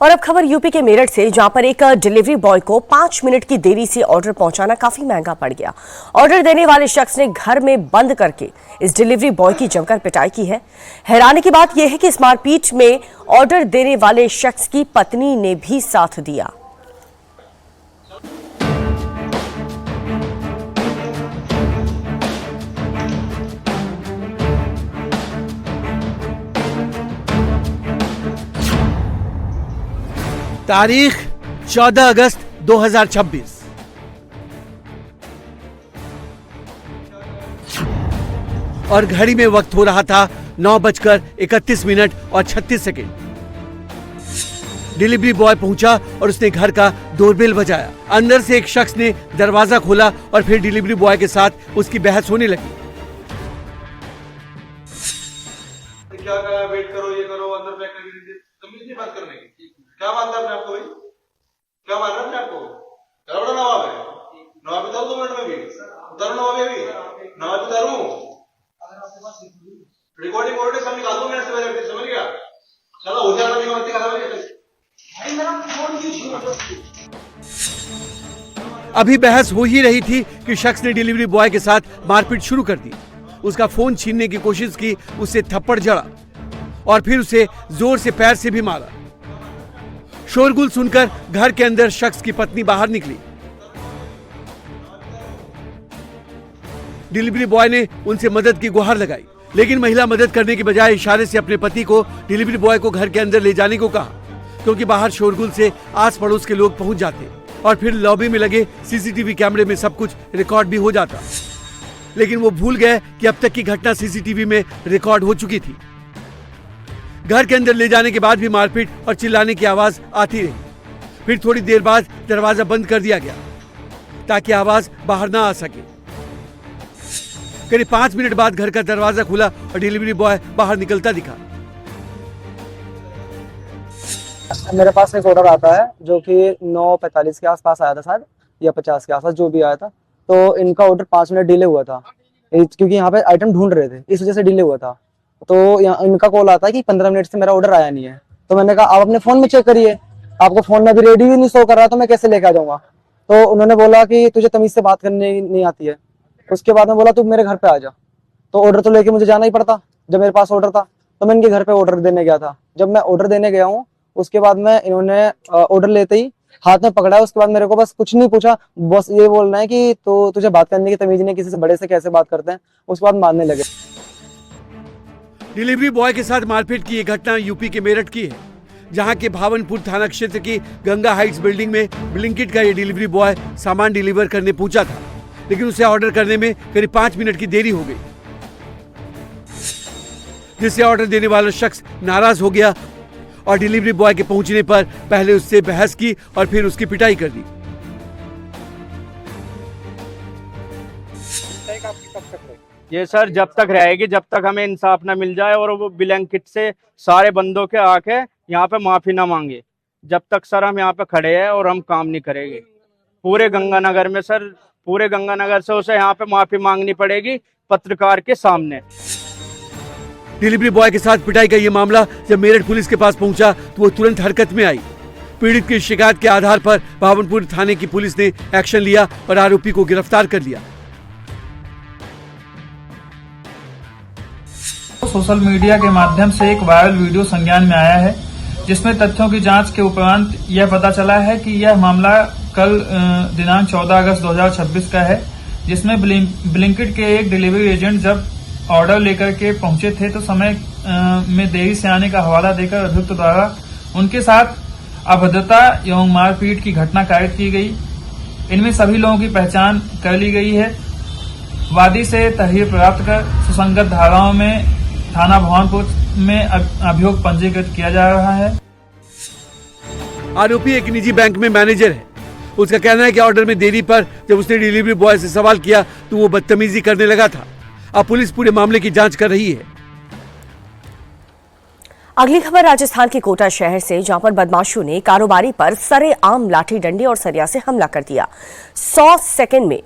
और अब खबर यूपी के मेरठ से, जहां पर एक डिलीवरी बॉय को 5 मिनट की देरी से ऑर्डर पहुंचाना काफी महंगा पड़ गया। ऑर्डर देने वाले शख्स ने घर में बंद करके इस डिलीवरी बॉय की जमकर पिटाई की है। हैरानी की बात यह है कि इस मारपीट में ऑर्डर देने वाले शख्स की पत्नी ने भी साथ दिया। तारीख 14 अगस्त 2026। और घड़ी में वक्त हो रहा था 9:31 और 36 सेकेंड। डिलीवरी बॉय पहुंचा और उसने घर का डोरबेल बजाया। अंदर से एक शख्स ने दरवाजा खोला और फिर डिलीवरी बॉय के साथ उसकी बहस होने लगी। क्या कहा, वेट करो, ये करो, अंदर पैक कर दीजिए। तमीज नहीं बात करने की। क्या मानता है अपने आपको भाई? क्या मान रहा है अपने आपको? बड़ा नवाब है। नवाब उतारू 2 मिनट में भी। उतारू नवाब अभी। नवाब उतारू। रिकॉर्डिंग वोल्टेज सब निकाल दो मिनट से पहले, समझ गया? चलो हो जाएगा, नहीं होती कहा भाई मेरा फोन क्यों? अभी बहस हो ही रही थी कि शख्स ने डिलीवरी बॉय के साथ मारपीट शुरू कर दी। उसका फोन छीनने की कोशिश की, उससे थप्पड़ जड़ा और फिर उसे जोर से पैर से भी मारा। शोरगुल सुनकर घर के अंदर शख्स की पत्नी बाहर निकली। डिलीवरी बॉय ने उनसे मदद की गुहार लगाई, लेकिन महिला मदद करने के बजाय इशारे से अपने पति को डिलीवरी बॉय को घर के अंदर ले जाने को कहा, क्योंकि बाहर शोरगुल से आस पड़ोस के लोग पहुंच जाते और फिर लॉबी में लगे सीसीटीवी कैमरे में सब कुछ रिकॉर्ड भी हो जाता। लेकिन वो भूल गए कि अब तक की घटना सीसीटीवी में रिकॉर्ड हो चुकी थी। घर के अंदर ले जाने के बाद भी मारपीट और चिल्लाने की आवाज आती रही। फिर थोड़ी देर बाद दरवाजा बंद कर दिया गया ताकि आवाज बाहर ना आ सके। करीब 5 मिनट बाद घर का दरवाजा खुला और डिलीवरी बॉय बाहर निकलता दिखा। मेरे पास एक ऑर्डर आता है जो कि 9:45 के आसपास आया था शायद, या 50 के आसपास, जो भी आया था। तो इनका ऑर्डर 5 मिनट डिले हुआ था, क्योंकि यहाँ पे आइटम ढूंढ रहे थे, इस वजह से डिले हुआ था। तो यहाँ इनका कॉल आता है कि 15 मिनट से मेरा ऑर्डर आया नहीं है। तो मैंने कहा आप अपने फोन में चेक करिए, आपको फोन में अभी रेडी भी नहीं शो कर रहा, तो मैं कैसे लेके आ जाऊंगा। तो उन्होंने बोला कि तुझे तमीज से बात करने नहीं आती है। उसके बाद में बोला तू मेरे घर पे आ जा। तो ऑर्डर तो लेके मुझे जाना ही पड़ता, जब मेरे पास ऑर्डर था। तो मैं इनके घर पे ऑर्डर देने गया था। जब मैं ऑर्डर देने गया हूँ, उसके बाद में इन्होंने ऑर्डर लेते ही हाथ में पकड़ा है। उसके बाद मेरे को बस कुछ नहीं पूछा, बस ये बोलना है कि तो तुझे बात करने की तमीज नहीं, किसी से बड़े से कैसे बात करते हैं। उसके बाद मारने लगे। डिलीवरी बॉय के साथ मारपीट की ये घटना यूपी के मेरठ की है, जहां के भावनपुर थाना क्षेत्र की गंगा हाइट्स बिल्डिंग में ब्लिंकिट का ये डिलीवरी बॉय सामान डिलीवर करने पहुंचा था, लेकिन उसे ऑर्डर करने में करीब 5 मिनट की देरी हो गई, जिससे ऑर्डर देने वाला शख्स नाराज हो गया और डिलीवरी बॉय के पहुंचने पर पहले उससे बहस की और फिर उसकी पिटाई कर दी। ये सर जब तक रहेगी, जब तक हमें इंसाफ ना मिल जाए और वो ब्लैंकेट से सारे बंदों के आके यहाँ पे माफी ना मांगे, जब तक सर हम यहाँ पे खड़े हैं और हम काम नहीं करेंगे। पूरे गंगानगर में सर, पूरे गंगानगर से उसे यहाँ पे माफी मांगनी पड़ेगी पत्रकार के सामने। डिलीवरी बॉय के साथ पिटाई का ये मामला जब मेरठ पुलिस के पास पहुंचा तो वो तुरंत हरकत में आई। पीड़ित की शिकायत के आधार पर भावनपुर थाने की पुलिस ने एक्शन लिया और आरोपी को गिरफ्तार कर लिया। सोशल मीडिया के माध्यम से एक वायरल वीडियो संज्ञान में आया है, जिसमें तथ्यों की जांच के उपरांत यह पता चला है कि यह मामला कल दिनांक 14 अगस्त 2026 का है, जिसमें ब्लिंकिट के एक डिलीवरी एजेंट जब ऑर्डर लेकर के पहुंचे थे तो समय में देरी से आने का हवाला देकर अभियुक्त द्वारा उनके साथ अभद्रता एवं मारपीट की घटना कायद की गई। इनमें सभी लोगों की पहचान कर ली गई है। वादी से तहरीर प्राप्त कर सुसंगत धाराओं में थाना भावनपुर में अभियोग पंजीकृत किया जा रहा है। आरोपी एक निजी बैंक में मैनेजर है। उसका कहना है कि ऑर्डर में देरी पर जब उसने डिलीवरी बॉय से सवाल किया तो वो बदतमीजी करने लगा था। अब पुलिस पूरे मामले की जांच कर रही है। अगली खबर राजस्थान के कोटा शहर से, जहां पर बदमाशों ने कारोबारी पर सरेआम लाठी डंडे और सरिया से हमला कर दिया। 100 सेकंड में